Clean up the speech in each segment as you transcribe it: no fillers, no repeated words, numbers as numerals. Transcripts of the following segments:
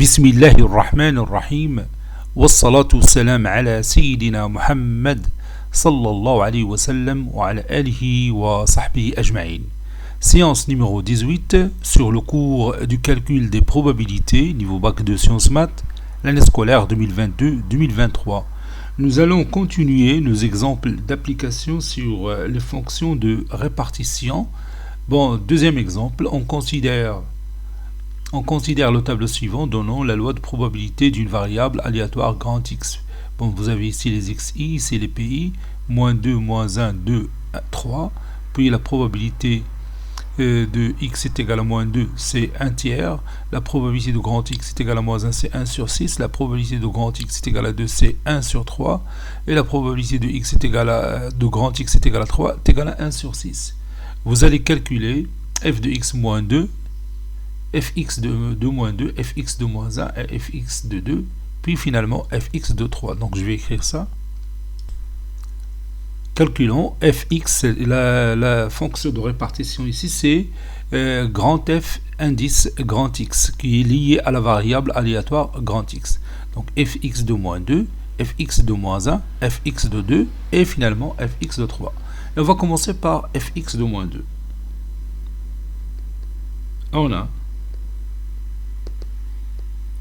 بسم الله الرحمن الرحيم والصلاة والسلام على سيدنا محمد صلى الله عليه وسلم وعلى آله وصحبه أجمعين. Séance numéro 18 sur le cours du calcul des probabilités, niveau bac de sciences maths, l'année scolaire 2022-2023. Nous allons continuer nos exemples d'application sur les fonctions de répartition. Bon, deuxième exemple, on considère le tableau suivant donnant la loi de probabilité d'une variable aléatoire grand X. Bon, vous avez ici les XI, ici les PI, moins 2, moins 1, 2, 3. Puis la probabilité de X est égal à moins 2, c'est 1 tiers. La probabilité de grand X est égale à moins 1, c'est 1 sur 6. La probabilité de grand X est égale à 2, c'est 1 sur 3. Et la probabilité de X est égale de grand X est égale à 3, est égale à 1 sur 6. Vous allez calculer f de X moins 2, fx de moins 2, fx de moins 1 et fx de 2, puis finalement fx de 3. Donc je vais écrire ça. Calculons fx, la fonction de répartition ici, c'est grand F indice grand X, qui est lié à la variable aléatoire grand X. Donc fx de moins 2, fx de moins 1, fx de 2, et finalement fx de 3. Et on va commencer par fx de moins 2. On a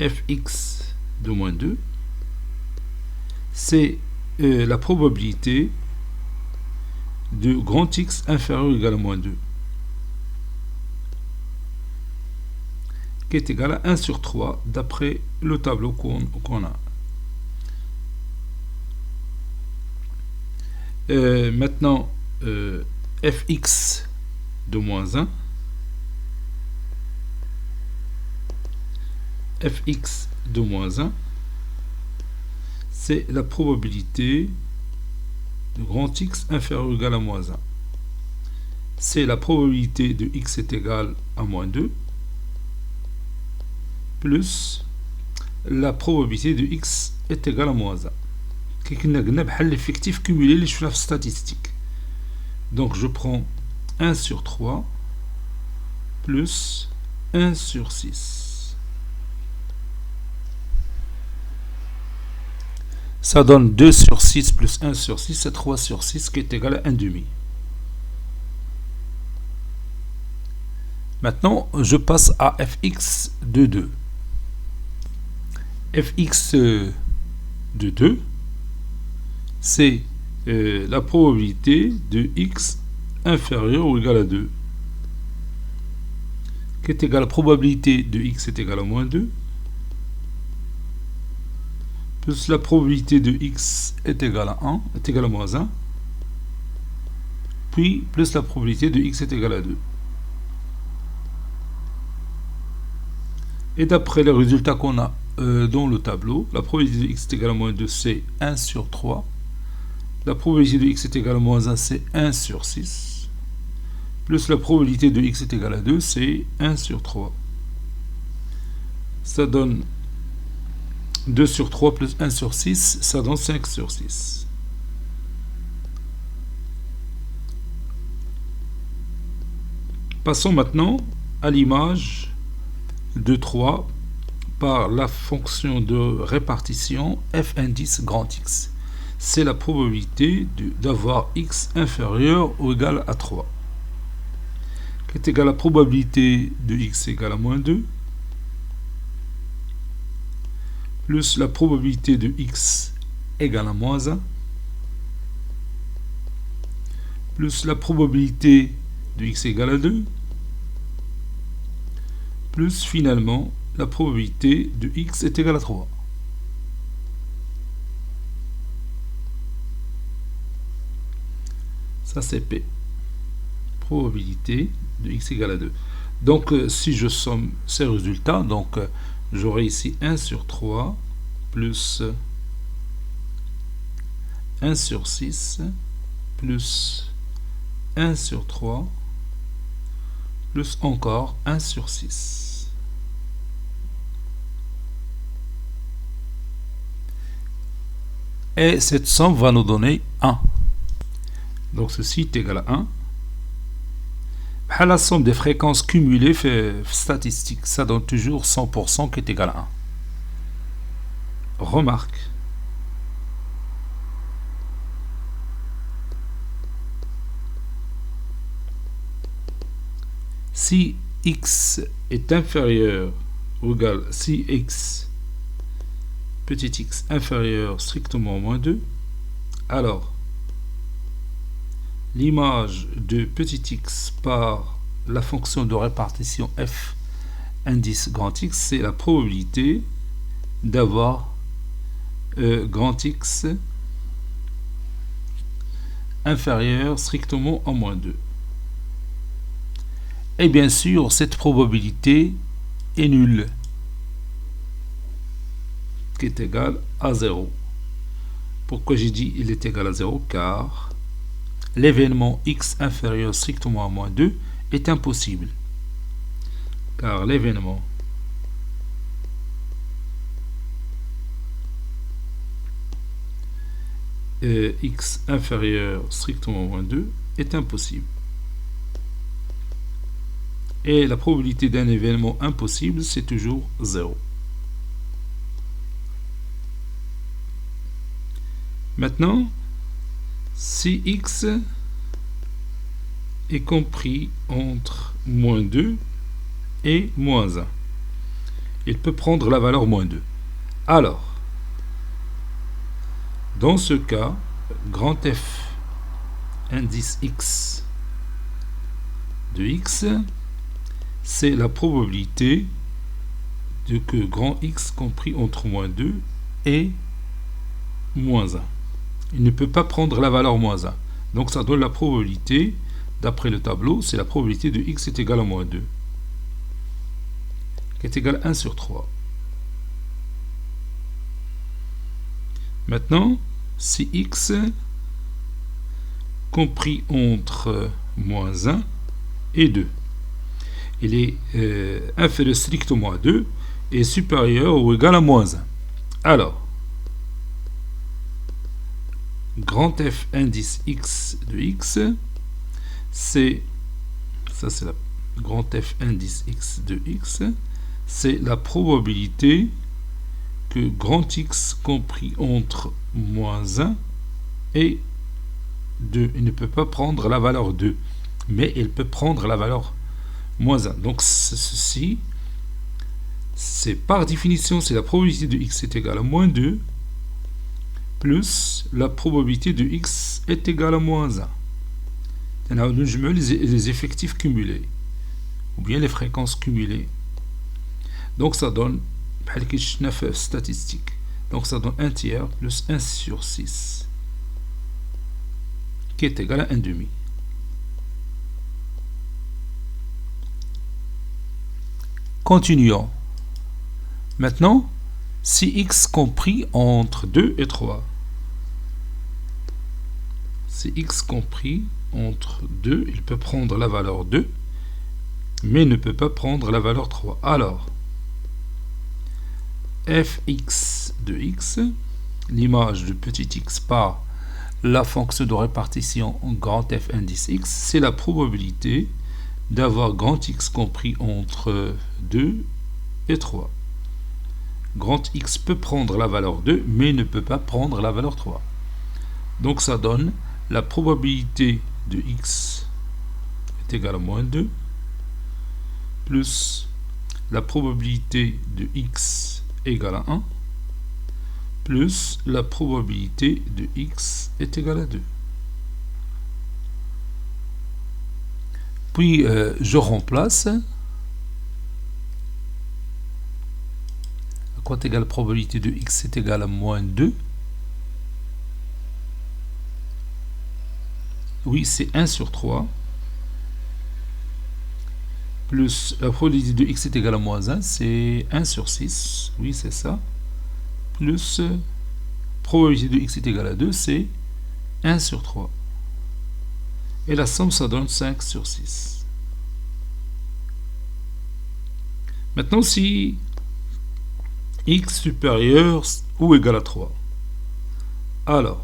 fx de moins 2, c'est la probabilité de grand X inférieur ou égal à moins 2, qui est égal à 1 sur 3 d'après le tableau qu'on a. Maintenant, fx de moins 1, fx de moins 1, c'est la probabilité de grand X inférieur ou égal à moins 1. C'est la probabilité de X est égal à moins 2, plus la probabilité de X est égal à moins 1. L'effectif cumulé les chiffres statistiques. Donc je prends 1 sur 3 plus 1 sur 6. Ça donne 2 sur 6 plus 1 sur 6, c'est 3 sur 6 qui est égal à 1 demi. Maintenant, je passe à fx de 2. Fx de 2, c'est la probabilité de x inférieur ou égal à 2, qui est égal à la probabilité de x est égal à moins 2, plus la probabilité de x est égale à 1, est égale à moins 1, puis plus la probabilité de x est égale à 2. Et d'après les résultats qu'on a dans le tableau, la probabilité de x est égale à moins 2, c'est 1 sur 3. La probabilité de x est égale à moins 1, c'est 1 sur 6. Plus la probabilité de x est égale à 2, c'est 1 sur 3. Ça donne 2 sur 3 plus 1 sur 6, ça donne 5 sur 6. Passons maintenant à l'image de 3 par la fonction de répartition f indice grand X. C'est la probabilité d'avoir x inférieur ou égal à 3, qui est égal à la probabilité de x égale à moins 2, plus la probabilité de x égale à moins 1, plus la probabilité de x égale à 2, plus finalement la probabilité de x est égale à 3. Ça c'est P. Probabilité de x égale à 2. Donc si je somme ces résultats, donc j'aurai ici 1 sur 3 plus 1 sur 6 plus 1 sur 3 plus encore 1 sur 6. Et cette somme va nous donner 1. Donc ceci est égal à 1. La somme des fréquences cumulées fait statistique, ça donne toujours 100% qui est égal à 1. remarque, si x est inférieur ou égal si x petit x inférieur strictement à moins 2, alors l'image de petit x par la fonction de répartition f indice grand X, c'est la probabilité d'avoir grand X inférieur strictement à moins 2. Et bien sûr, cette probabilité est nulle, qui est égale à 0. Pourquoi j'ai dit il est égal à 0? Car l'événement x inférieur strictement à moins 2 est impossible. Car l'événement x inférieur strictement à moins 2 est impossible. Et la probabilité d'un événement impossible, c'est toujours 0. Maintenant, si x est compris entre moins 2 et moins 1, il peut prendre la valeur moins 2. Alors, dans ce cas, grand F indice x de x, c'est la probabilité de que grand X compris entre moins 2 et moins 1. Il ne peut pas prendre la valeur moins 1. Donc ça donne la probabilité, d'après le tableau, c'est la probabilité de x est égal à moins 2, qui est égal à 1 sur 3. Maintenant, si x compris entre moins 1 et 2, il est inférieur strictement à 2 et supérieur ou égal à moins 1. Alors, grand F indice x de x, c'est la grand F indice x de x, c'est la probabilité que grand X compris entre moins 1 et 2. Il ne peut pas prendre la valeur 2, mais il peut prendre la valeur moins 1. Donc ceci, c'est par définition, c'est la probabilité de x est égale à moins 2 plus la probabilité de x est égale à moins 1. Les effectifs cumulés, ou bien les fréquences cumulées. Donc ça donne statistique. Donc ça donne 1 tiers plus 1 sur 6, qui est égal à 1 demi. Continuons. Maintenant, si x compris entre 2 et 3. Si x compris entre 2, il peut prendre la valeur 2, mais ne peut pas prendre la valeur 3. Alors, fx de x, l'image de petit x par la fonction de répartition grand F indice x, c'est la probabilité d'avoir grand X compris entre 2 et 3. Grand X peut prendre la valeur 2, mais ne peut pas prendre la valeur 3. Donc ça donne la probabilité de X est égale à moins 2, plus la probabilité de X égale à 1, plus la probabilité de X est égale à 2. Puis je remplace. À quoi est égale la probabilité de x est égale à moins 2. Oui, c'est 1 sur 3. Plus la probabilité de x est égale à moins 1, c'est 1 sur 6. Oui, c'est ça. Plus probabilité de x est égale à 2, c'est 1 sur 3. Et la somme, ça donne 5 sur 6. Maintenant, si x supérieur ou égal à 3, alors,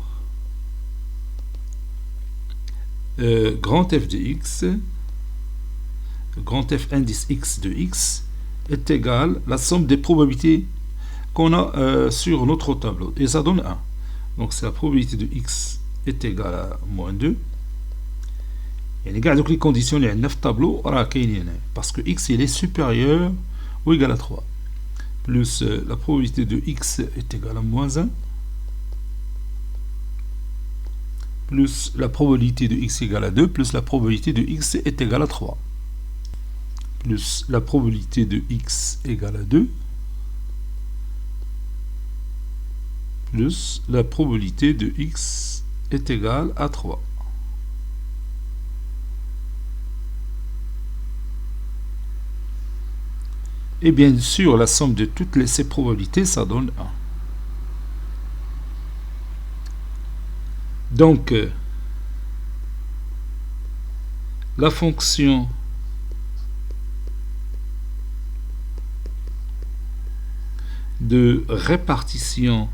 grand F de x, grand F indice x de x, est égal à la somme des probabilités qu'on a sur notre tableau. Et ça donne 1. Donc c'est la probabilité de x est égale à moins 2. يعني قاعد دوك لي كونديسيون اللي عندنا في الطابلو راه كاينين هنا parce que x il est supérieur ou égal à 3 plus la probabilité de x est égale à moins 1 plus la probabilité de x égale à 2 plus la probabilité de x est égale à 3 plus la probabilité de x égale à 2 plus la probabilité de x est égale à 3. Et bien sûr, la somme de toutes ces probabilités, ça donne 1. Donc, la fonction de répartition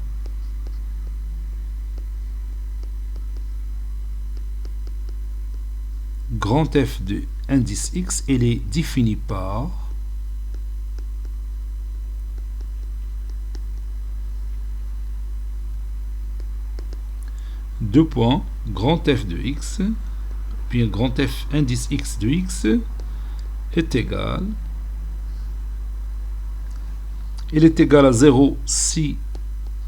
grand F de indice x, elle est définie par deux points, grand F de x, puis grand F indice x de x est égal. Il est égal à 0 si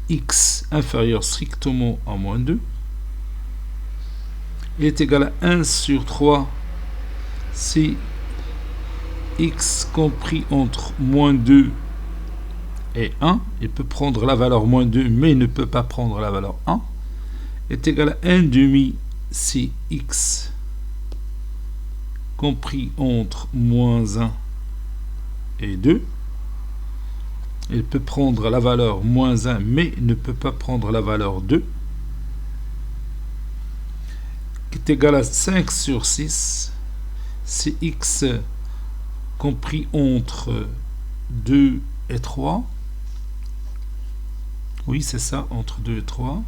x inférieur strictement à moins 2. Il est égal à 1 sur 3 si x compris entre moins 2 et 1. Il peut prendre la valeur moins 2, mais il ne peut pas prendre la valeur 1. Est égal à 1 demi si x compris entre moins 1 et 2. Il peut prendre la valeur moins 1, mais ne peut pas prendre la valeur 2. Qui est égal à 5 sur 6 si x compris entre 2 et 3. Oui, c'est ça, entre 2 et 3.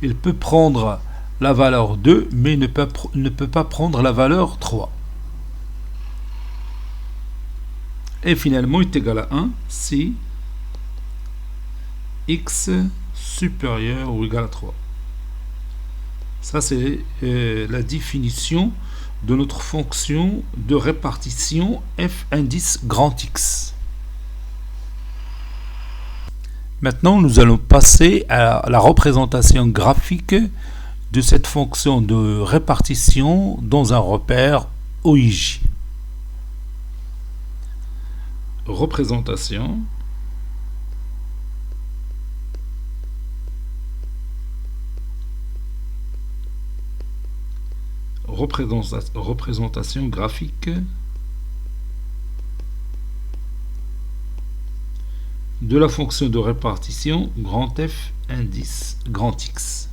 Il peut prendre la valeur 2, mais ne peut pas prendre la valeur 3. Et finalement, il est égal à 1 si x supérieur ou égal à 3. Ça, c'est la définition de notre fonction de répartition f indice grand X. Maintenant, nous allons passer à la représentation graphique de cette fonction de répartition dans un repère OIJ. Représentation. Représentation graphique de la fonction de répartition grand F indice grand X.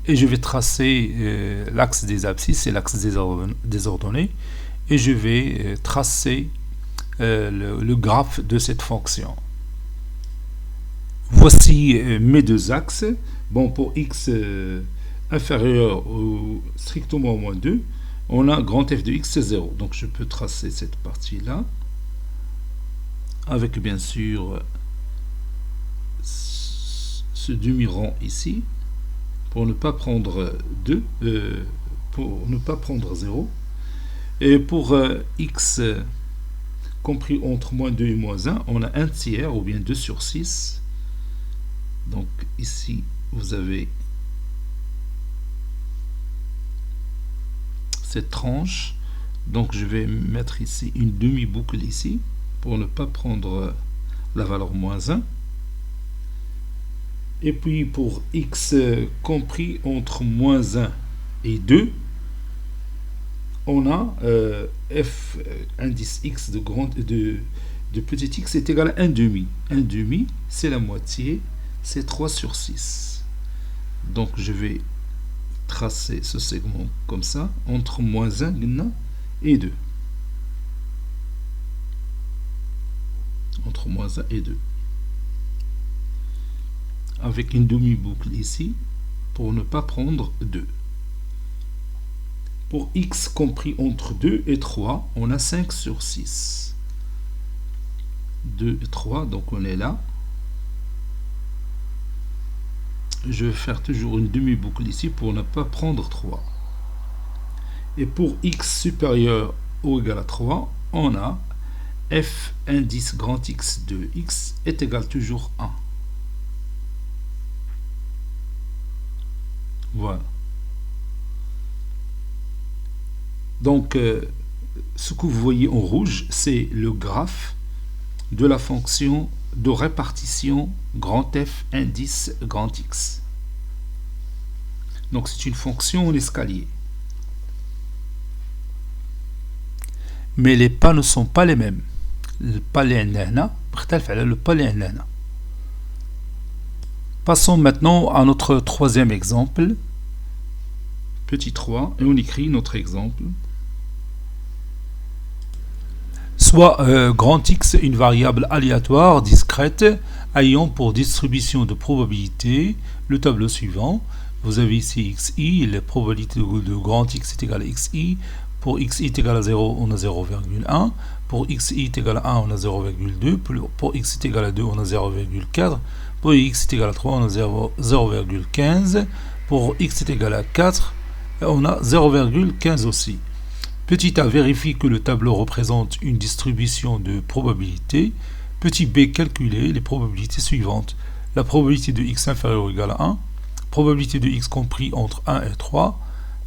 Et je vais tracer l'axe des abscisses et l'axe des ordonnées, et je vais tracer le graphe de cette fonction. Voici mes deux axes. Bon, pour x inférieur ou strictement au moins 2, on a grand F de x c'est 0. Donc je peux tracer cette partie-là avec bien sûr ce demi-rond ici pour ne pas prendre 2, pour ne pas prendre 0. Et pour x compris entre moins 2 et moins 1, on a 1 tiers ou bien 2 sur 6. Donc ici, vous avez cette tranche. Donc je vais mettre ici une demi-boucle ici pour ne pas prendre la valeur moins 1. Et puis pour x compris entre moins 1 et 2, on a f indice x de petit x est égal à 1 demi. 1 demi, c'est la moitié, c'est 3 sur 6. Donc je vais tracer ce segment comme ça, entre moins 1 et 2. Entre moins 1 et 2. Avec une demi-boucle ici, pour ne pas prendre 2. Pour x compris entre 2 et 3, on a 5 sur 6. 2 et 3, donc on est là. je vais faire toujours une demi-boucle ici pour ne pas prendre 3. Et pour x supérieur ou égal à 3, on a f indice grand X de x est égal toujours 1. Voilà. Donc, ce que vous voyez en rouge, c'est le graphe de la fonction de répartition grand F indice grand X. Donc, c'est une fonction en escalier. Mais les pas ne sont pas les mêmes. Le pas اللي عندنا هنا مختلف على le pas اللي عندنا هنا. Passons maintenant à notre troisième exemple. Petit 3, et on écrit notre exemple. Soit grand X une variable aléatoire discrète ayant pour distribution de probabilité le tableau suivant. Vous avez ici xi, la probabilité de grand X est égale à xi. Pour xi est égal à 0, on a 0,1. Pour xi est égal à 1, on a 0,2. Pour x est égal à 2, on a 0,4. Pour x est égal à 3, on a 0,15. Pour x est égal à 4, on a 0,15 aussi. Petit a, vérifie que le tableau représente une distribution de probabilités. Petit b, calculer les probabilités suivantes. La probabilité de x inférieur ou égal à 1. Probabilité de x compris entre 1 et 3.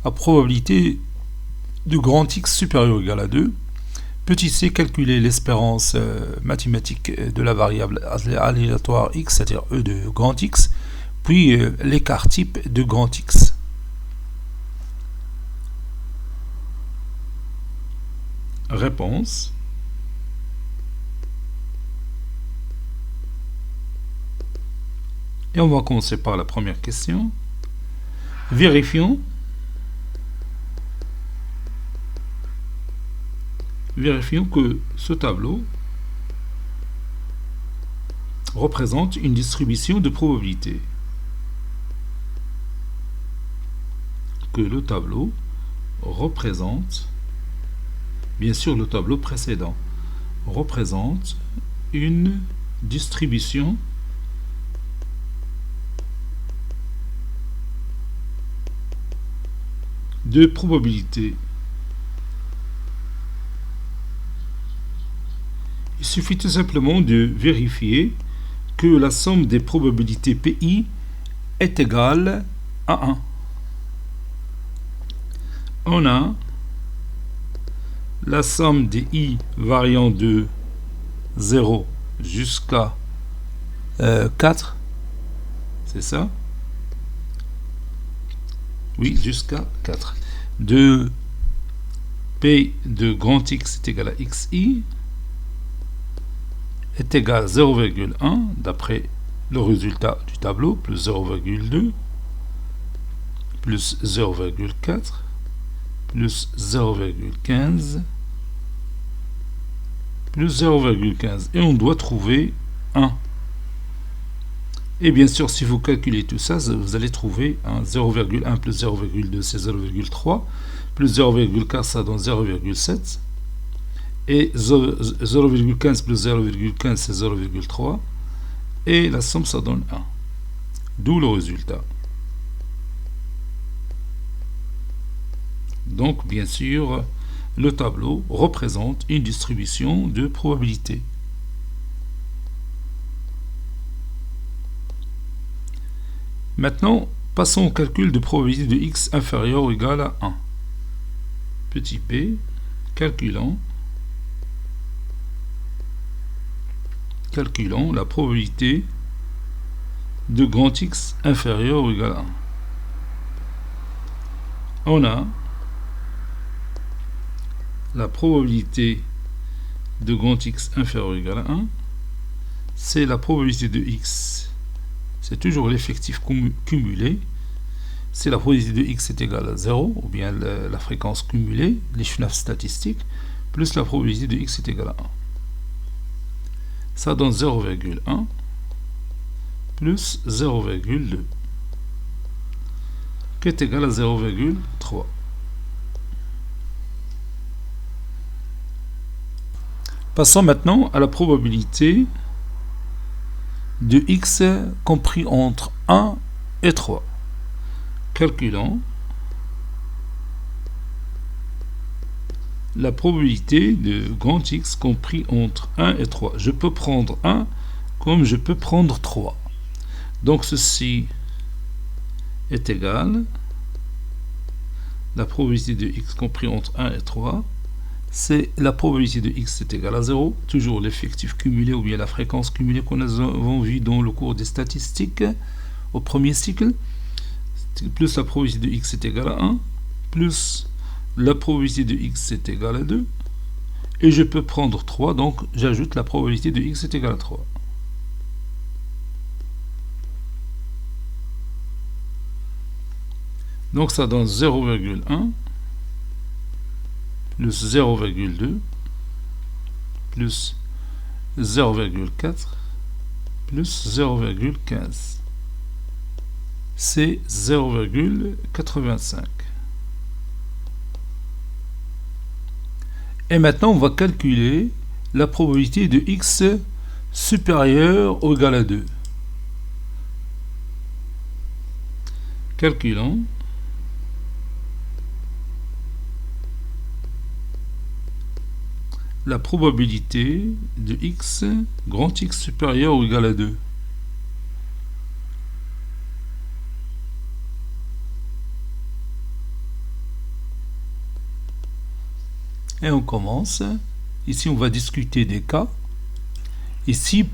La probabilité de grand X supérieur ou égal à 2. Petit c, calculer l'espérance mathématique de la variable aléatoire x, c'est-à-dire e de grand X, puis l'écart type de grand X. Réponse. Et on va commencer par la première question. Vérifions que ce tableau représente une distribution de probabilité. Que le tableau représente, bien sûr le tableau précédent, représente une distribution de probabilité. Il suffit tout simplement de vérifier que la somme des probabilités PI est égale à 1. On a la somme des I variant de 0 jusqu'à 4. C'est ça? Oui, jusqu'à 4. De P de grand X est égal à XI est égal à 0,1 d'après le résultat du tableau, plus 0,2, plus 0,4, plus 0,15, plus 0,15. Et on doit trouver 1. Et bien sûr, si vous calculez tout ça, vous allez trouver 0,1 plus 0,2, c'est 0,3, plus 0,4, ça donne 0,7. Et 0,15 plus 0,15 c'est 0,3 et la somme ça donne 1, d'où le résultat. Donc bien sûr le tableau représente une distribution de probabilité. Maintenant passons au calcul de probabilité de x inférieur ou égal à 1. Petit p, calculons la probabilité de grand X inférieur ou égal à 1. On a la probabilité de grand X inférieur ou égal à 1, c'est la probabilité de X, c'est toujours l'effectif cumulé, c'est la probabilité de X est égale à 0, ou bien la fréquence cumulée, les chenefs statistiques, plus la probabilité de X est égale à 1. Ça donne 0,1 plus 0,2 qui est égal à 0,3. Passons maintenant à la probabilité de x compris entre 1 et 3. Calculons la probabilité de grand X compris entre 1 et 3. Je peux prendre 1 comme je peux prendre 3. Donc ceci est égal, la probabilité de X compris entre 1 et 3, c'est la probabilité de X est égale à 0, toujours l'effectif cumulé ou bien la fréquence cumulée qu'on avons vu dans le cours des statistiques au premier cycle, plus la probabilité de X est égale à 1, plus la probabilité de X est égale à 2, et je peux prendre 3, donc j'ajoute la probabilité de X est égale à 3. Donc ça donne 0,1 plus 0,2 plus 0,4 plus 0,15. C'est 0,85. Et maintenant, on va calculer la probabilité de X supérieure ou égale à 2. Calculons. La probabilité de X, grand X supérieur ou égal à 2. Et on commence. Ici, on va discuter des cas. Ici,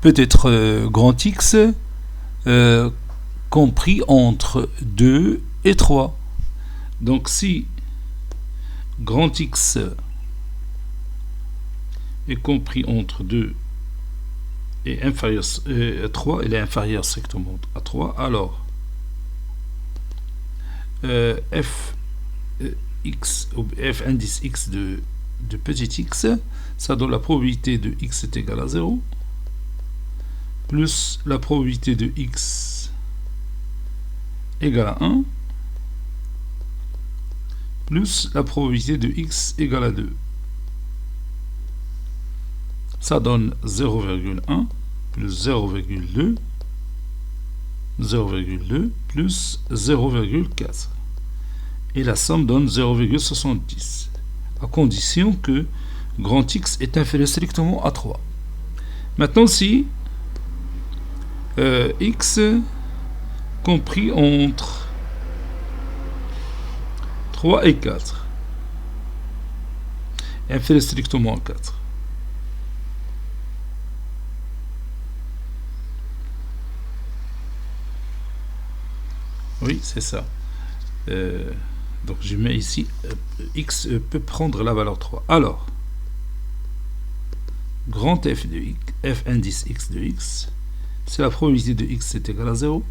peut-être grand X compris entre 2 et 3. Donc, si grand X est compris entre 2 et inférieur à 3, il est inférieur strictement à 3, alors f indice x de petit x, ça donne la probabilité de x est égal à 0, plus la probabilité de x égale à 1, plus la probabilité de x égale à 2. Ça donne 0,1 plus 0,2 plus 0,4. Et la somme donne 0,70. À condition que grand X est inférieur strictement à 3. Maintenant, si X compris entre 3 et 4 inférieur strictement à 4. Oui, c'est ça. Donc je mets ici x peut prendre la valeur 3. Alors, grand f de x, f indice x de x, c'est la probabilité de x est égale à 0,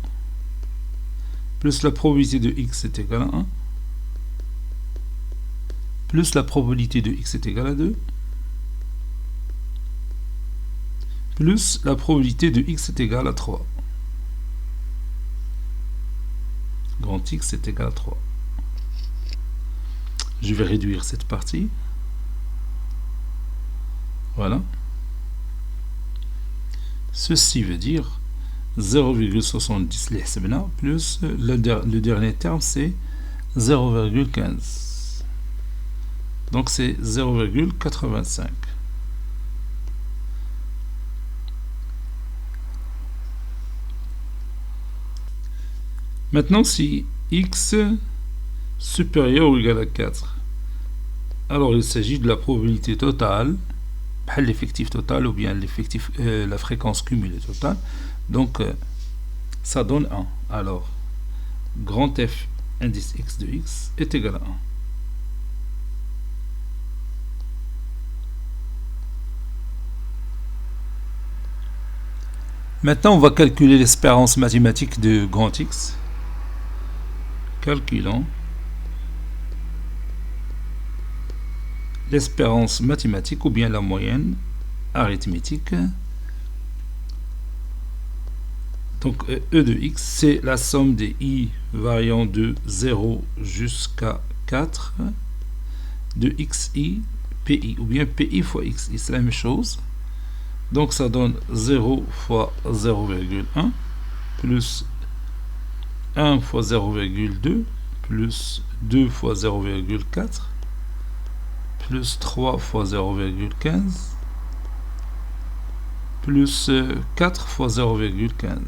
plus la probabilité de x est égale à 1, plus la probabilité de x est égale à 2, plus la probabilité de x est égale à 3. Grand X est égal à 3. Je vais réduire cette partie. Voilà. Ceci veut dire 0,70 plus le dernier terme, c'est 0,15. Donc c'est 0,85. Maintenant, si x supérieur ou égal à 4, alors il s'agit de la probabilité totale, l'effectif total ou bien l'effectif, la fréquence cumulée totale. Donc, ça donne 1. Alors, grand F indice x de x est égal à 1. Maintenant, on va calculer l'espérance mathématique de grand X. Calculons l'espérance mathématique ou bien la moyenne arithmétique. Donc E de x, c'est la somme des i variant de 0 jusqu'à 4 de xi pi, ou bien pi fois xi, c'est la même chose. Donc ça donne 0 fois 0,1 plus 1 fois 0,2 plus 2 fois 0,4 plus 3 fois 0,15 plus 4 fois 0,15.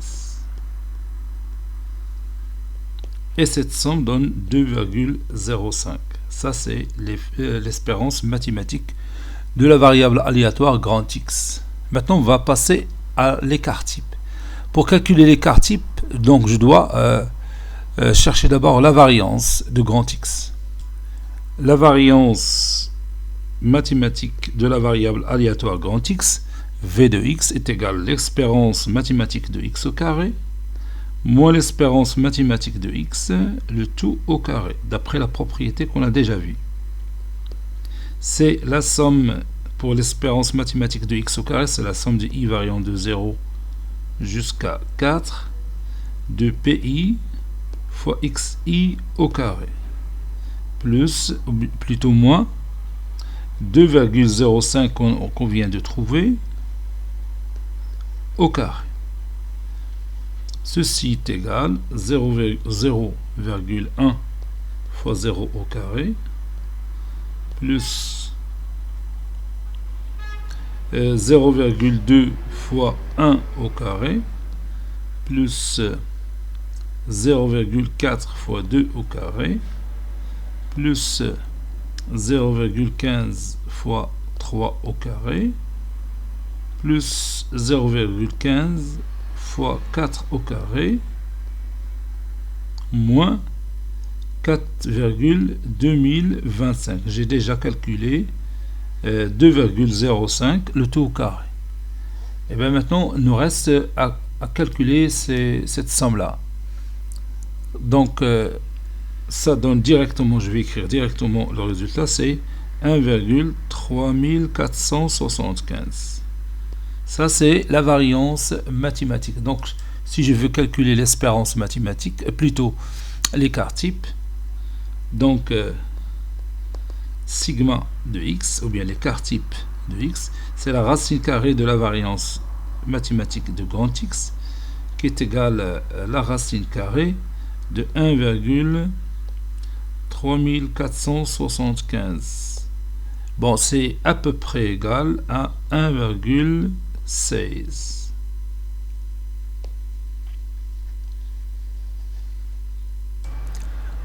Et cette somme donne 2,05. Ça, c'est l'espérance mathématique de la variable aléatoire grand X. Maintenant, on va passer à l'écart type. Pour calculer l'écart type, donc je dois chercher d'abord la variance de grand X. La variance mathématique de la variable aléatoire grand X, V de X, est égale à l'espérance mathématique de X au carré moins l'espérance mathématique de X, le tout au carré, d'après la propriété qu'on a déjà vue. C'est la somme pour l'espérance mathématique de X au carré, c'est la somme de I variant de 0 jusqu'à 4 de PI fois XI au carré, plus, ou plutôt moins, 2,05 qu'on vient de trouver au carré. Ceci est égal à 0,1 fois 0 au carré plus 0,2 fois 1 au carré plus 0,4 fois 2 au carré plus 0,15 fois 3 au carré plus 0,15 fois 4 au carré moins 4,2025. J'ai déjà calculé 2,05 le tout au carré. Et bien maintenant, il nous reste à calculer cette somme-là. Donc, ça donne directement, je vais écrire directement le résultat, c'est 1,3475. Ça, c'est la variance mathématique. Donc, si je veux calculer l'espérance mathématique, plutôt l'écart type, donc sigma de x, ou bien l'écart type de x, c'est la racine carrée de la variance mathématique de grand X, qui est égale à la racine carrée de 1,3475. Bon, c'est à peu près égal à 1,16.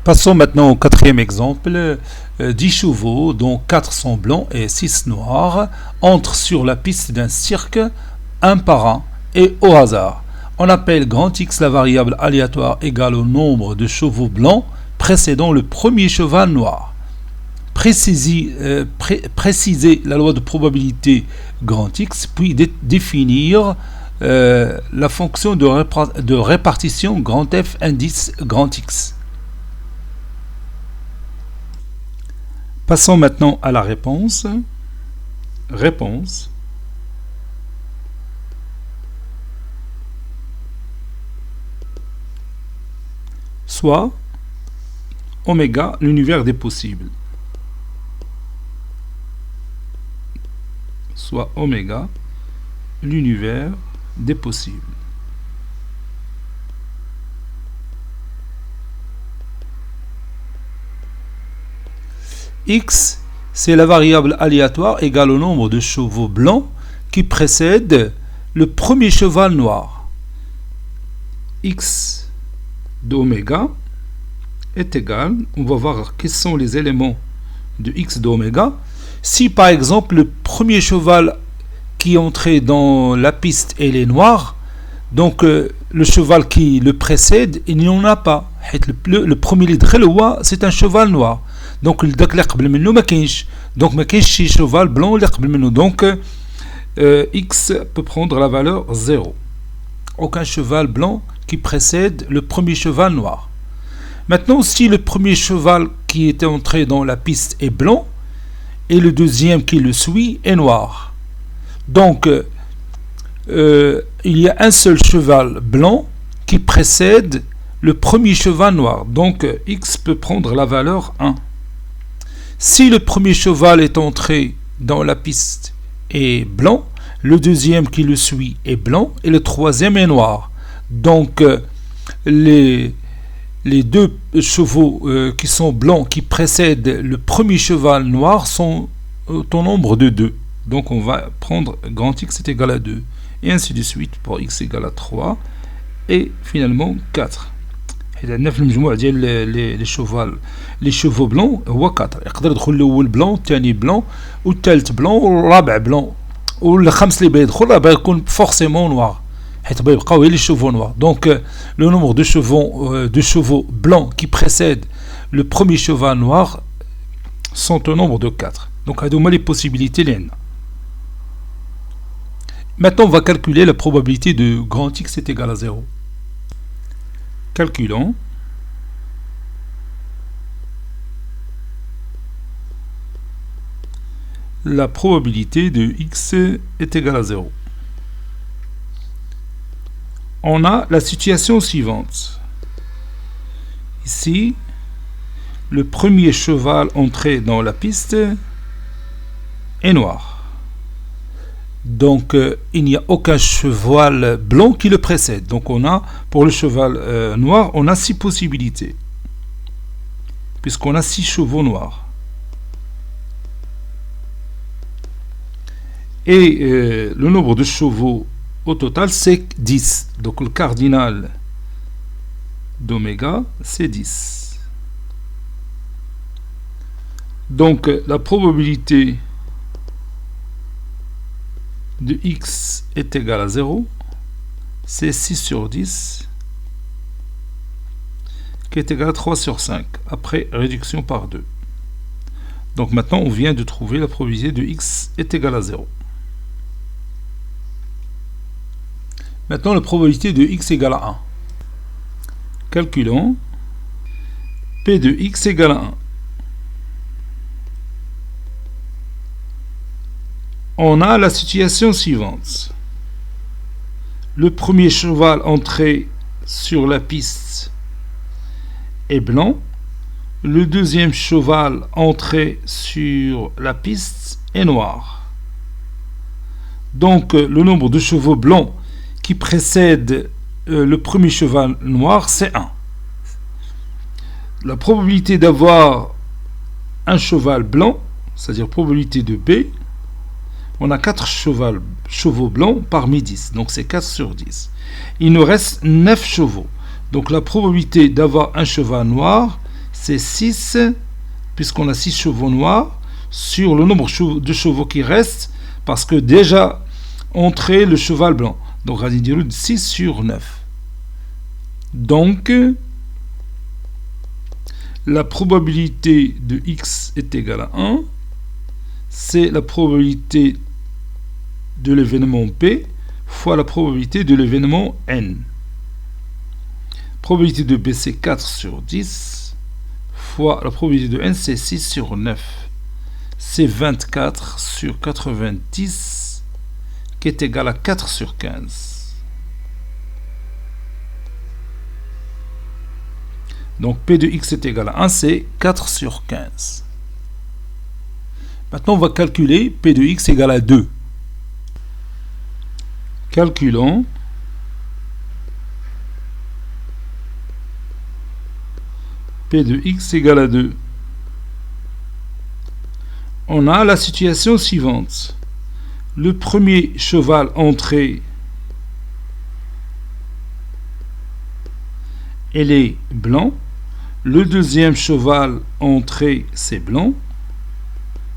Passons maintenant au quatrième exemple. 10 chevaux, dont 4 sont blancs et 6 noirs, entrent sur la piste d'un cirque, un par un, et au hasard. On appelle grand X la variable aléatoire égale au nombre de chevaux blancs précédant le premier cheval noir. Préciser la loi de probabilité grand X, puis définir la fonction de répartition grand F indice grand X. Passons maintenant à la réponse. Réponse. Soit oméga, l'univers des possibles. Soit oméga, l'univers des possibles. X, c'est la variable aléatoire égale au nombre de chevaux blancs qui précède le premier cheval noir. X d'oméga est égal, on va voir quels sont les éléments de X d'oméga. Si par exemple le premier cheval qui est entré dans la piste est noir, donc le cheval qui le précède, il n'y en a pas. Le premier lidre, c'est un cheval noir. Donc le donc ma cheval blanc donc X peut prendre la valeur 0. Aucun cheval blanc qui précède le premier cheval noir. Maintenant, si le premier cheval qui était entré dans la piste est blanc et le deuxième qui le suit est noir, donc il y a un seul cheval blanc qui précède le premier cheval noir, donc X peut prendre la valeur 1. Si le premier cheval est entré dans la piste est blanc, le deuxième qui le suit est blanc et le troisième est noir. Donc, les les deux chevaux qui sont blancs, qui précèdent le premier cheval noir, sont au nombre de 2. Donc on va prendre grand X est égal à 2. Et ainsi de suite pour X égale à 3. Et finalement 4. les chevaux blancs هو 4 يقدر يدخل الاول بلون الثاني بلون والثالث بلون والرابع بلون والخامس اللي بيدخل راه بيكون فورسيمون نوار حيت بيبقاو غير لي شوفو نوار دونك لو نومبر de chevaux blancs qui précèdent le premier cheval noir sont au nombre de 4. Donc هادو هما les possibilités اللي عندنا. Maintenant, on va calculer la probabilité de grand X est égal à 0. Calculons. La probabilité de X est égale à 0. On a la situation suivante. Ici, le premier cheval entré dans la piste est noir. Donc, il n'y a aucun cheval blanc qui le précède. Donc, on a, pour le cheval noir, on a 6 possibilités. Puisqu'on a 6 chevaux noirs. Et le nombre de chevaux au total, c'est 10. Donc, le cardinal d'oméga, c'est 10. Donc, la probabilité de X est égal à 0, c'est 6 sur 10, qui est égal à 3 sur 5, après réduction par 2. Donc maintenant, on vient de trouver la probabilité de X est égal à 0. Maintenant, la probabilité de X égale à 1. Calculons. P de X égale à 1. On a la situation suivante. Le premier cheval entré sur la piste est blanc. Le deuxième cheval entré sur la piste est noir. Donc, le nombre de chevaux blancs qui précède le premier cheval noir, c'est 1. La probabilité d'avoir un cheval blanc, c'est-à-dire probabilité de B, on a 4 chevaux blancs parmi 10. Donc c'est 4 sur 10. Il nous reste 9 chevaux. Donc la probabilité d'avoir un cheval noir, c'est 6, puisqu'on a 6 chevaux noirs, sur le nombre de chevaux qui reste, parce que déjà entré le cheval blanc. Donc on va dire 6 sur 9. Donc la probabilité de X est égale à 1. C'est la probabilité de l'événement P fois la probabilité de l'événement N. Probabilité de B, c'est 4 sur 10 fois la probabilité de N, c'est 6 sur 9. C'est 24 sur 90 qui est égal à 4 sur 15. Donc P de X est égal à 1, c'est 4 sur 15. Maintenant, on va calculer P de X égale à 2. Calculons. P de X égale à 2. On a la situation suivante. Le premier cheval entré, il est blanc. Le deuxième cheval entré, c'est blanc.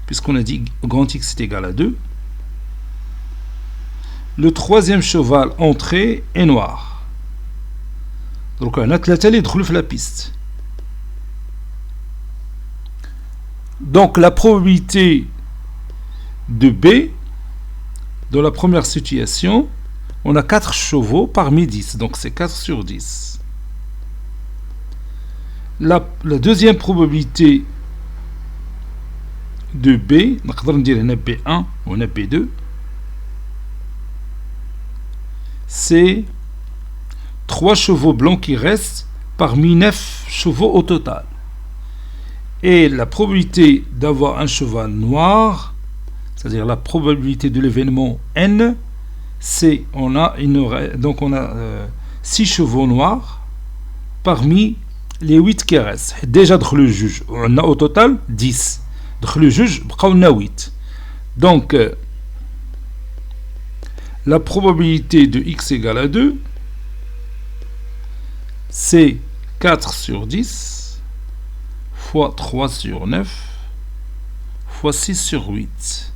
Puisqu'on a dit grand X est égal à 2. Le troisième cheval entré est noir. Donc on a 3 اللي يدخلوا في la piste. Donc la probabilité de B dans la première situation, on a 4 chevaux parmi 10. Donc c'est 4 sur 10. La deuxième probabilité de B, نقدر ندير هنا B1 وهنا B2, c'est 3 chevaux blancs qui restent parmi 9 chevaux au total. Et la probabilité d'avoir un cheval noir, c'est-à-dire la probabilité de l'événement N, c'est donc on a 6 chevaux noirs parmi les 8 qui restent. Déjà le juge. On a au total 10. Le juge, on a 8. Donc, la probabilité de x égale à 2, c'est 4 sur 10 fois 3 sur 9 fois 6 sur 8.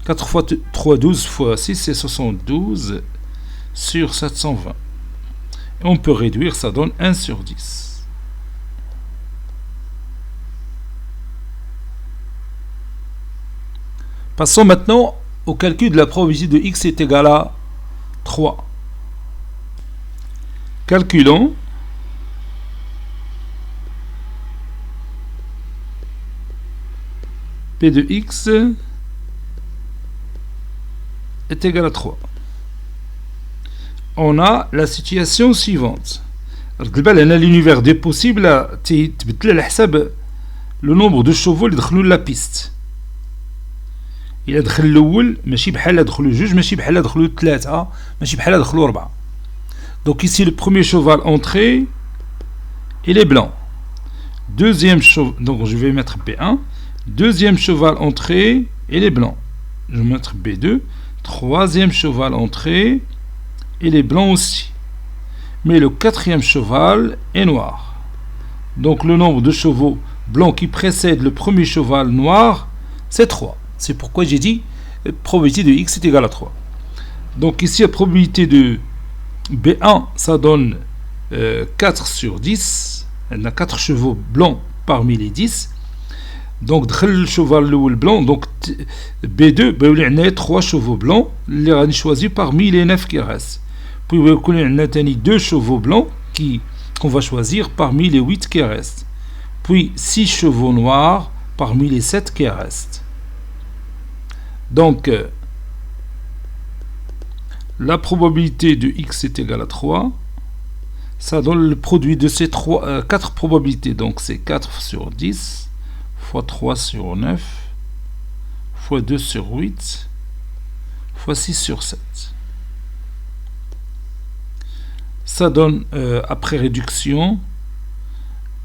4 fois 3, 12 fois 6, c'est 72 sur 720. Et on peut réduire, ça donne 1 sur 10. Passons maintenant au calcul de la probabilité de x est égal à 3. Calculons P de x est égal à 3. On a la situation suivante. L'univers des possibles, le nombre de chevaux qui entrent dans la piste. Il entre l'oul, ماشي بحال دخلوا جوج, ماشي بحال دخلوا ثلاثة, ماشي بحال دخلوا أربعة. Donc ici le premier cheval entré, il est blanc. Deuxième cheval, donc je vais mettre B1. Deuxième cheval entré, il est blanc. Je vais mettre B2. Troisième cheval entré, il est blanc aussi. Mais le quatrième cheval est noir. Donc le nombre de chevaux blancs qui précède le premier cheval noir, c'est 3. C'est pourquoi j'ai dit probabilité de x est égale à 3. Donc ici la probabilité de B1, ça donne 4 sur 10. Elle a 4 chevaux blancs parmi les 10. Donc le cheval blanc, donc B2, il y a 3 chevaux blancs, les ont choisi parmi les 9 qui restent. Puis il y a 2 chevaux blancs qu'on va choisir parmi les 8 qui restent. Puis 6 chevaux noirs parmi les 7 qui restent. Donc la probabilité de x est égale à 3. Ça donne le produit de ces 4 probabilités. Donc c'est 4 sur 10 fois 3 sur 9 fois 2 sur 8 fois 6 sur 7. Ça donne, après réduction,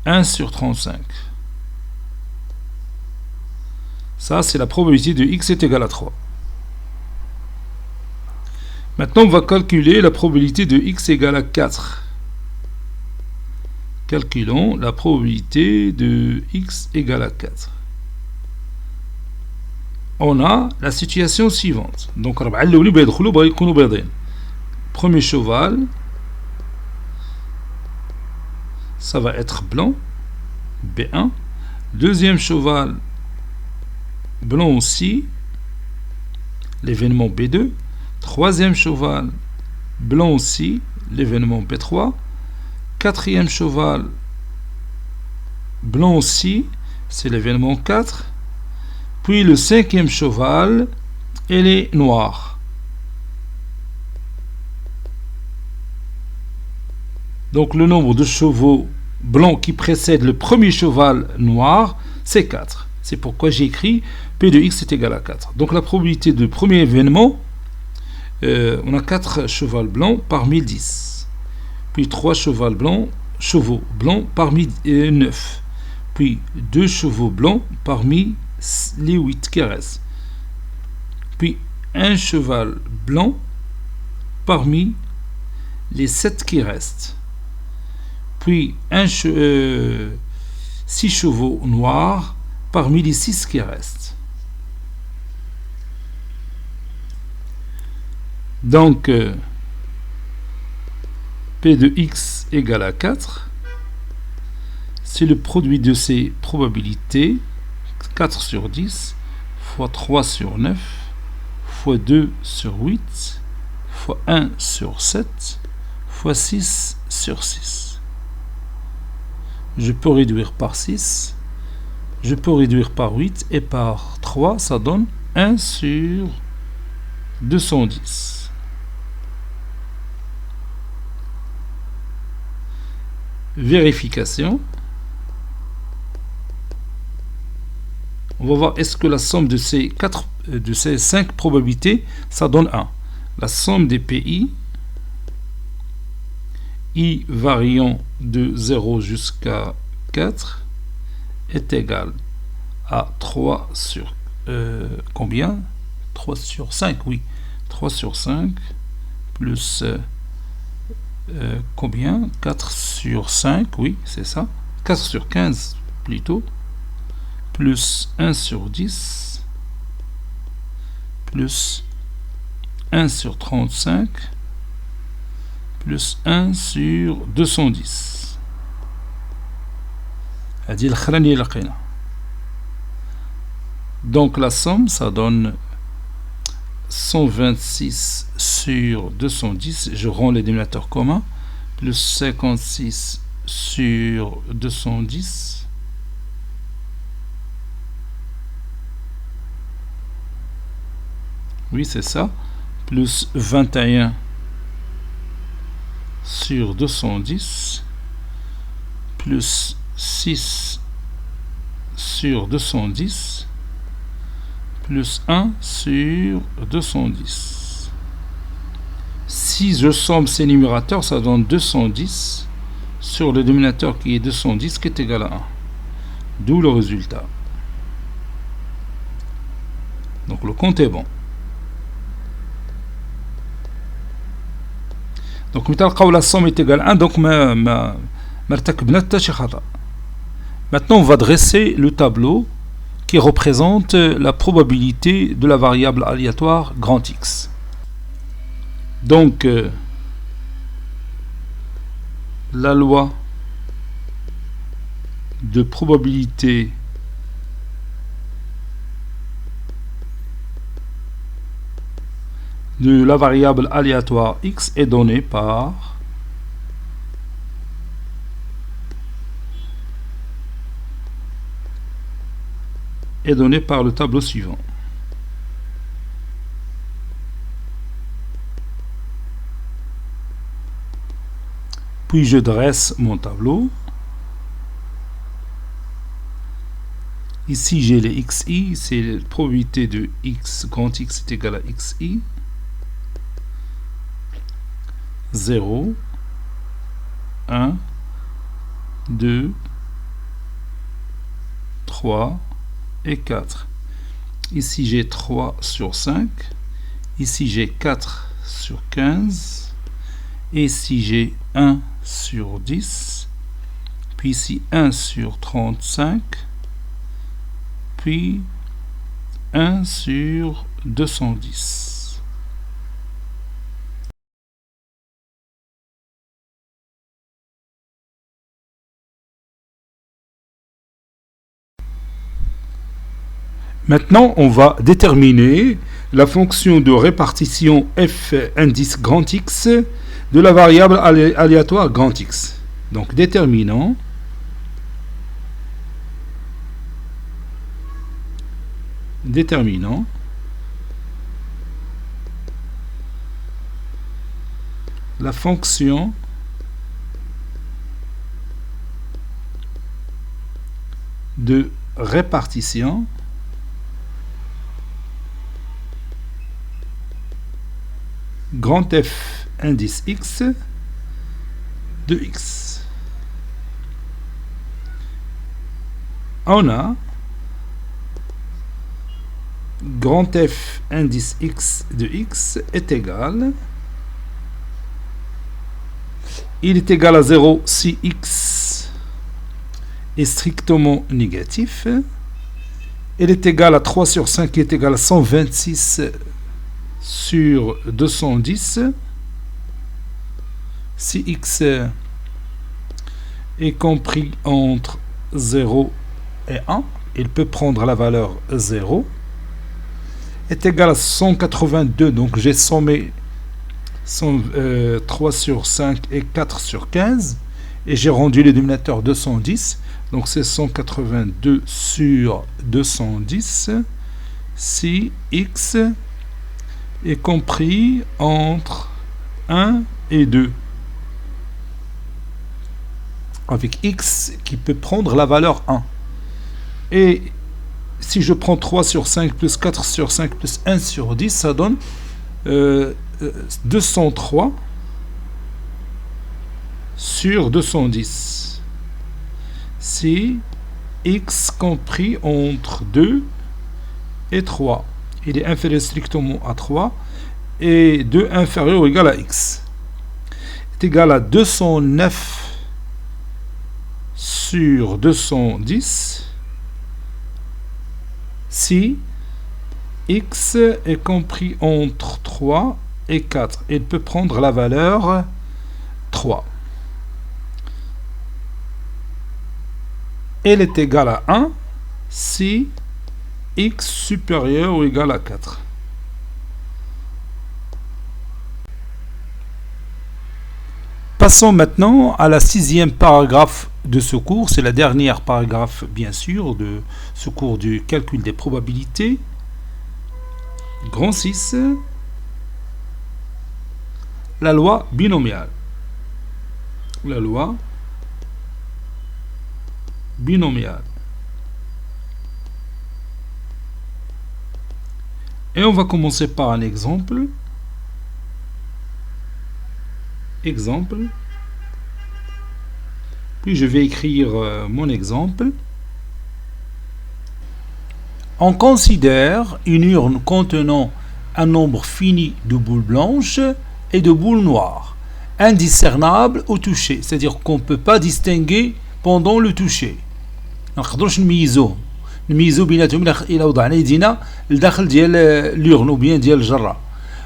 1 sur 35. Ça, c'est la probabilité de x est égale à 3. Maintenant, on va calculer la probabilité de x égale à 4. Calculons la probabilité de x égale à 4. On a la situation suivante. Donc, premier cheval, ça va être blanc, B1. Deuxième cheval, blanc aussi, l'événement B2. Troisième cheval, blanc aussi, l'événement B3. Quatrième cheval, blanc aussi, c'est l'événement 4. Puis le cinquième cheval, il est noir. Donc le nombre de chevaux blancs qui précède le premier cheval noir, c'est 4. C'est pourquoi j'ai écrit P de x est égal à 4. Donc la probabilité de premier événement, on a 4 chevaux blancs parmi 10. Puis 3 chevaux blancs parmi 9. Puis 2 chevaux blancs parmi les 8 qui restent. Puis un cheval blanc parmi les 7 qui restent. Puis 6 chevaux noirs parmi les 6 qui restent. Donc P de x égale à 4. C'est le produit de ces probabilités. 4 sur 10 fois 3 sur 9 fois 2 sur 8 fois 1 sur 7 fois 6 sur 6. Je peux réduire par 6. Je peux réduire par 8 et par 3, ça donne 1 sur 210. Vérification. On va voir est-ce que la somme de ces 5 probabilités, ça donne 1. La somme des PI I variant de 0 jusqu'à 4 est égal à 3 sur combien? 3 sur 5, oui. 3 sur 5 plus combien? 4 sur 5, oui, c'est ça. 4 sur 15 plutôt. Plus 1 sur 10. Plus 1 sur 35. Plus 1 sur 210. Donc la somme, ça donne 126 sur 210. Je rends les dénominateurs communs. Plus 56 sur 210. Oui, c'est ça. Plus 21 sur 210. Plus 6 sur 210. Plus 1 sur 210. Si je somme ces numérateurs, ça donne 210 sur le dénominateur qui est 210 qui est égal à 1. D'où le résultat. Donc le compte est bon. Donc la somme est égale à 1. Donc maintenant on va dresser le tableau qui représente la probabilité de la variable aléatoire grand X. Donc la loi de probabilité de la variable aléatoire X est donnée par le tableau suivant. Puis je dresse mon tableau. Ici j'ai les xi, c'est la probabilité de x grand X est égal à xi. 0, 1, 2, 3 et 4. Ici j'ai 3 sur 5. Ici j'ai 4 sur 15. Et ici j'ai 1 sur 10. Puis ici 1 sur 35. Puis 1 sur 210. Maintenant, on va déterminer la fonction de répartition f indice grand X de la variable aléatoire grand X. Donc, déterminant la fonction de répartition grand F indice X de X. On a grand F indice X de X est égal, il est égal à 0 si X est strictement négatif. Il est égal à 3 sur 5 qui est égal à 126 sur 210. Si X est compris entre 0 et 1, il peut prendre la valeur 0, est égal à 182, donc j'ai sommé 3 sur 5 et 4 sur 15, et j'ai rendu les dénominateurs 210, donc c'est 182 sur 210, si X est compris entre 1 et 2. Avec X qui peut prendre la valeur 1. Et si je prends 3 sur 5 plus 4 sur 5 plus 1 sur 10, ça donne 203 sur 210 si x compris entre 2 et 3 il est inférieur strictement à 3 et 2 inférieur ou égal à x est égal à 209 sur 210 si x est compris entre 3 et 4. Il peut prendre la valeur 3. Elle est égale à 1 si x supérieur ou égal à 4. Passons maintenant à la 6e paragraphe de ce cours. C'est la dernière paragraphe, bien sûr, de ce cours du calcul des probabilités. Grand 6. La loi binomiale. La loi binomiale. Et on va commencer par un exemple. Exemple. Puis je vais écrire mon exemple. On considère une urne contenant un nombre fini de boules blanches et de boules noires, indiscernables au toucher, c'est-à-dire qu'on ne peut pas distinguer pendant le toucher. ما نقدروش نميزوهم بيناتهم الى وضعنا يدينا لداخل ديال l'urne ou bien ديال الجرة.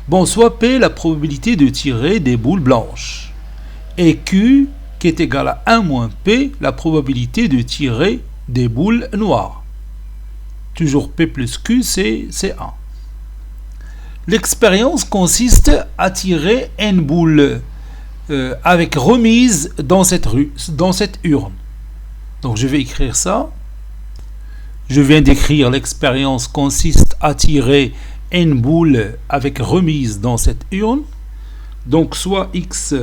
Bon, soit P la probabilité de tirer des boules blanches et Q qui est égal à 1 moins P la probabilité de tirer des boules noires. Toujours P plus Q c'est 1. L'expérience consiste à tirer une boule avec remise dans cette urne. Donc je vais écrire ça. Je viens d'écrire l'expérience consiste à tirer une boule avec remise dans cette urne. Donc soit X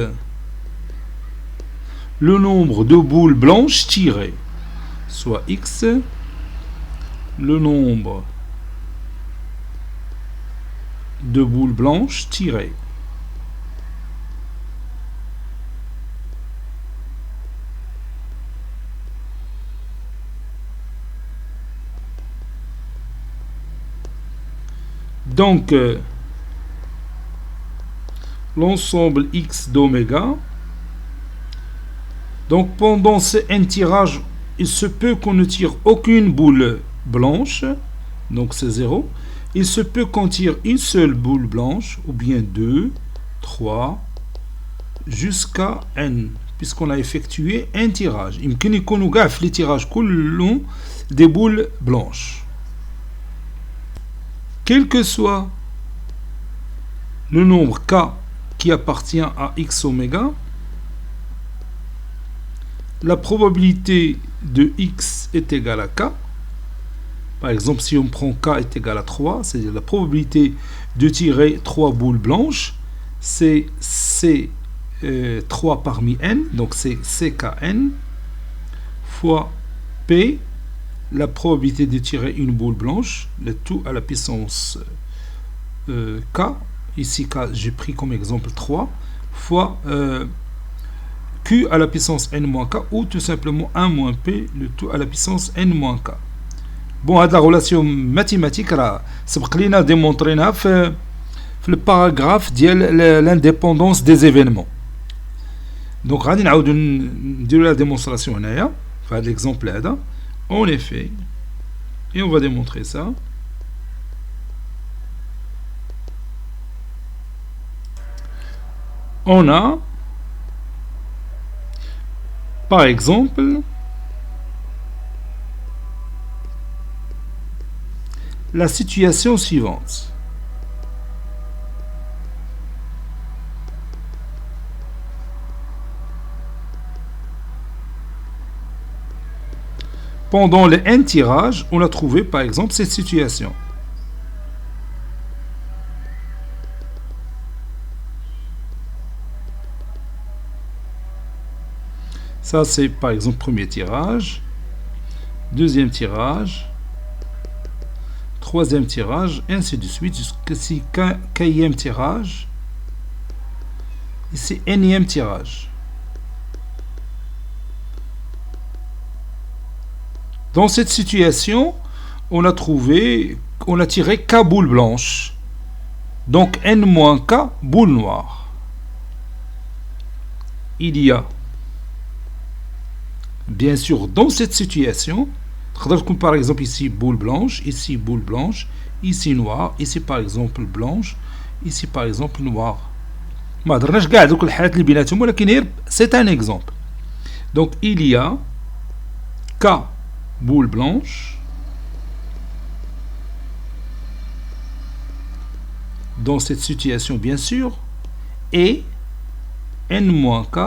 le nombre de boules blanches tirées, soit X le nombre de boules blanches tirées. Donc, l'ensemble X d'oméga. Donc, pendant un tirage, il se peut qu'on ne tire aucune boule blanche. Donc, c'est 0. Il se peut qu'on tire une seule boule blanche, ou bien 2, 3, jusqu'à N, puisqu'on a effectué un tirage. Il me qu'on nous gaffe les tirages long des boules blanches. Quel que soit le nombre K qui appartient à X oméga, la probabilité de X est égale à K. Par exemple, si on prend K est égal à 3, c'est-à-dire la probabilité de tirer 3 boules blanches, c'est C 3 parmi N, donc c'est CKN, fois P, la probabilité de tirer une boule blanche, le tout à la puissance K, ici K j'ai pris comme exemple 3, fois Q à la puissance N-K, ou tout simplement 1 moins P, le tout à la puissance N-K. Bon, هذه la relation mathématique راه سبق لينا démontrينها في le paragraphe ديال l'indépendance des événements. Donc غادي نعاودو نديرو la démonstration هنايا في هذا l'exemple هذا. En effet, et on va démontrer ça. On a, par exemple, la situation suivante. Pendant le N tirage, on a trouvé par exemple cette situation. Ça c'est par exemple premier tirage, deuxième tirage, troisième tirage, et ainsi de suite jusqu'à quatrième tirage, et c'est énième tirage. Dans cette situation, on a tiré K boule blanche. Donc N-K boule noire. Il y a, bien sûr, dans cette situation, par exemple ici boule blanche, ici noire, ici par exemple blanche, ici par exemple noire. C'est un exemple. Donc il y a K boule blanche dans cette situation bien sûr et N-K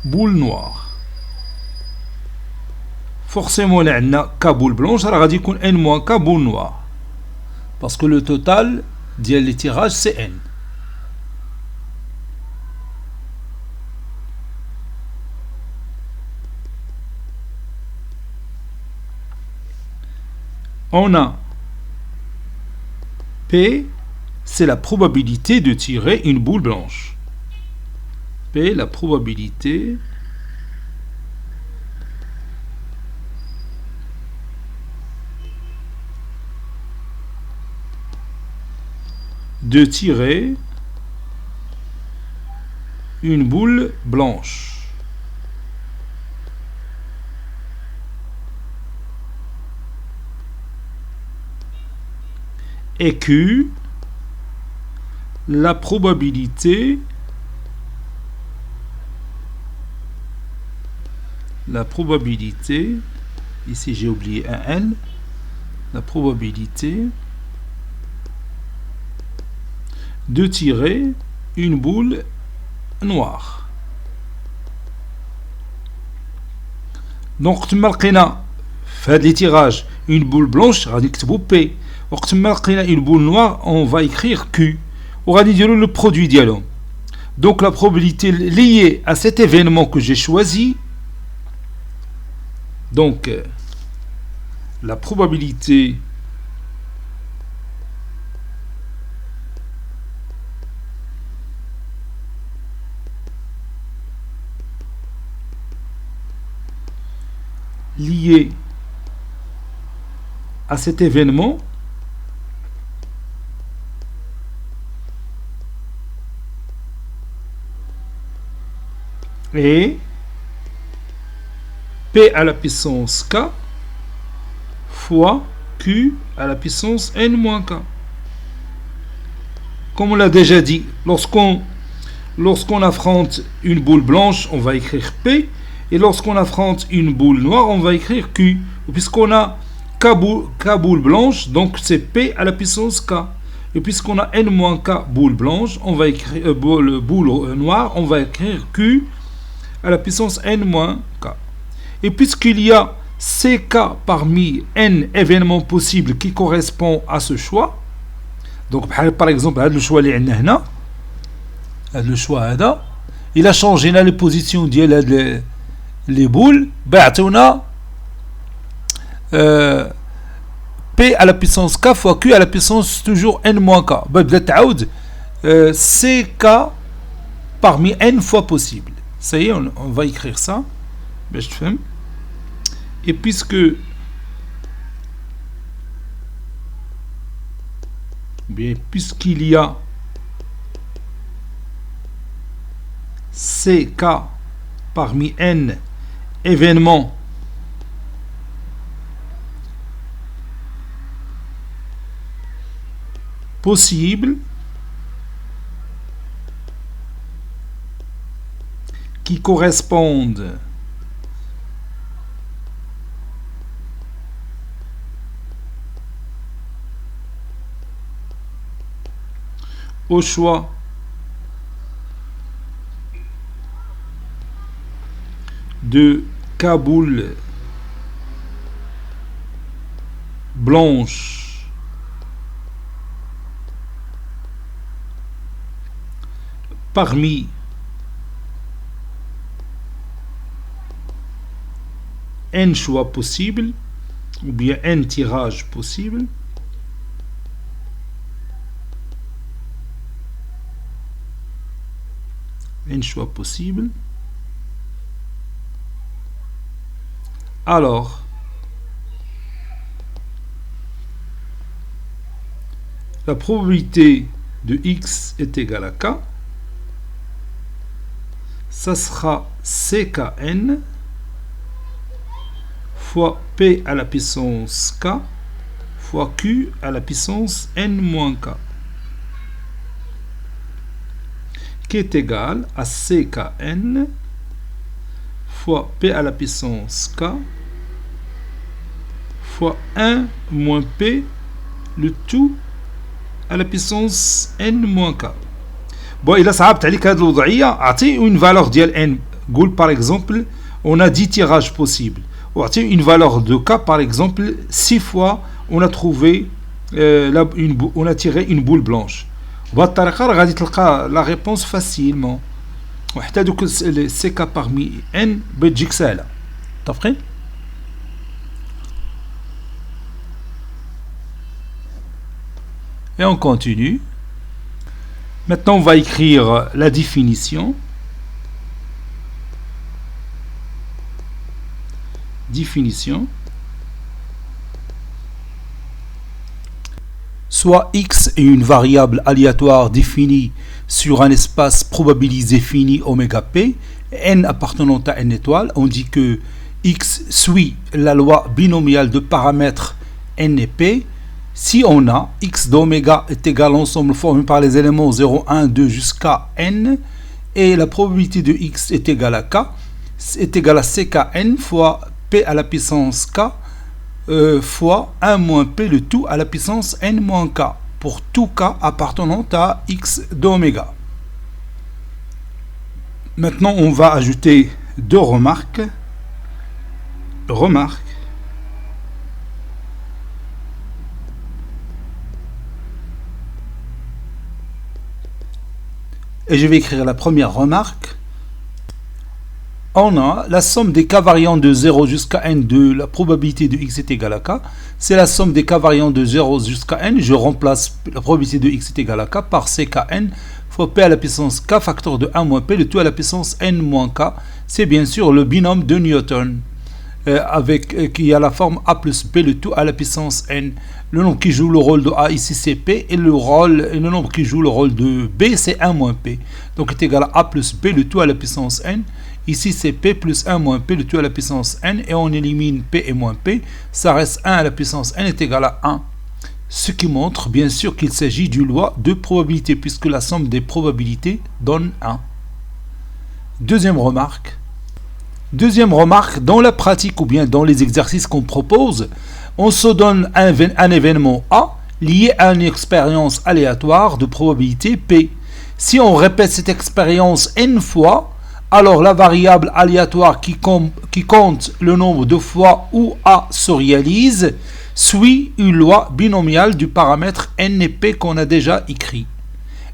boule noire. Forcément là on a K boule blanche, alors غادي يكون N-K boule noire parce que le total ديال les tirages c'est N. On a P, c'est la probabilité de tirer une boule blanche. P, la probabilité de tirer une boule blanche. Et Q, la probabilité ici j'ai oublié un N, la probabilité de tirer une boule noire. Donc tu لقينا في هاد les tirages une boule blanche غادي نكتبو P. وقت ما لقينا une boule noire on va écrire Q وغادي نديرو le produit ديالهم. Donc la probabilité liée à cet événement que j'ai choisi, donc la probabilité liée à cet événement est P à la puissance K fois Q à la puissance N-K. Comme on l'a déjà dit, lorsqu'on affronte une boule blanche, on va écrire P, et lorsqu'on affronte une boule noire, on va écrire Q. Puisqu'on a K boule blanche, donc c'est P à la puissance K. Et puisqu'on a N-K boule blanche, on va écrire boule noire, on va écrire Q à la puissance N-K. Et puisqu'il y a CK parmi N événements possibles qui correspondent à ce choix, donc par exemple, le choix le choix il a changé les positions ديال les boules, بعتونا P à la puissance K fois Q à la puissance toujours N-K. بدات تعاود CK parmi N fois possible. Ça y est, on va écrire ça. Et puisqu'il y a CK parmi N événements possibles qui correspondent au choix de K boule blanche parmi N choix possibles ou bien N tirages possibles, N choix possibles, alors la probabilité de x est égale à k, ça sera ckn fois p à la puissance k fois q à la puissance n moins k, qui est égal à ckn fois p à la puissance k fois 1 moins p, le tout à la puissance n moins k. Bon, il a صعبت عليك هذه الوضعية، أعطيه une valeur ديال n. قول par exemple on a 10 tirages possibles. وأعطيه une valeur de k par exemple 6 fois on a trouvé on a tiré une boule blanche. بهذه الطريقة راه غادي تلقى la réponse facilement. وحتى دوك سي k parmi n بتجيك سهلة. متفقين؟ Et on continue. Maintenant, on va écrire la définition. Définition. Soit x est une variable aléatoire définie sur un espace probabilisé fini oméga p, n appartenant à n étoile. On dit que x suit la loi binomiale de paramètres n et p. Si on a x d'oméga est égal à l'ensemble formé par les éléments 0, 1, 2 jusqu'à n, et la probabilité de x est égale à k, est égale à ckn fois p à la puissance k fois 1 moins p, le tout à la puissance n moins k, pour tout k appartenant à x d'oméga. Maintenant, on va ajouter deux remarques. Et je vais écrire la première remarque. On a la somme des k variants de 0 jusqu'à n de la probabilité de x est égale à k. C'est la somme des k variants de 0 jusqu'à n. Je remplace la probabilité de x est égale à k par ckn fois p à la puissance k facteur de 1 moins p, le tout à la puissance n moins k. C'est bien sûr le binôme de Newton. Qui a la forme a plus b, le tout à la puissance n. Le nombre qui joue le rôle de a ici c'est p, et le nombre qui joue le rôle de b c'est 1 moins p. Donc est égal à a plus b, le tout à la puissance n. Ici c'est p plus 1 moins p, le tout à la puissance n, et on élimine p et moins p, ça reste 1 à la puissance n est égal à 1. Ce qui montre bien sûr qu'il s'agit d'une loi de probabilité, puisque la somme des probabilités donne 1. Deuxième remarque, dans la pratique ou bien dans les exercices qu'on propose, on se donne un événement A lié à une expérience aléatoire de probabilité P. Si on répète cette expérience n fois, alors la variable aléatoire qui compte le nombre de fois où A se réalise suit une loi binomiale du paramètre n et p qu'on a déjà écrit.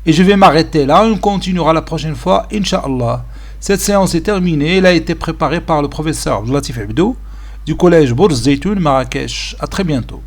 Et je vais m'arrêter là, on continuera la prochaine fois, Inch'Allah. Cette séance est terminée, elle a été préparée par le professeur Latif Abdou du collège Bourz Zeytoun Marrakech. À très bientôt.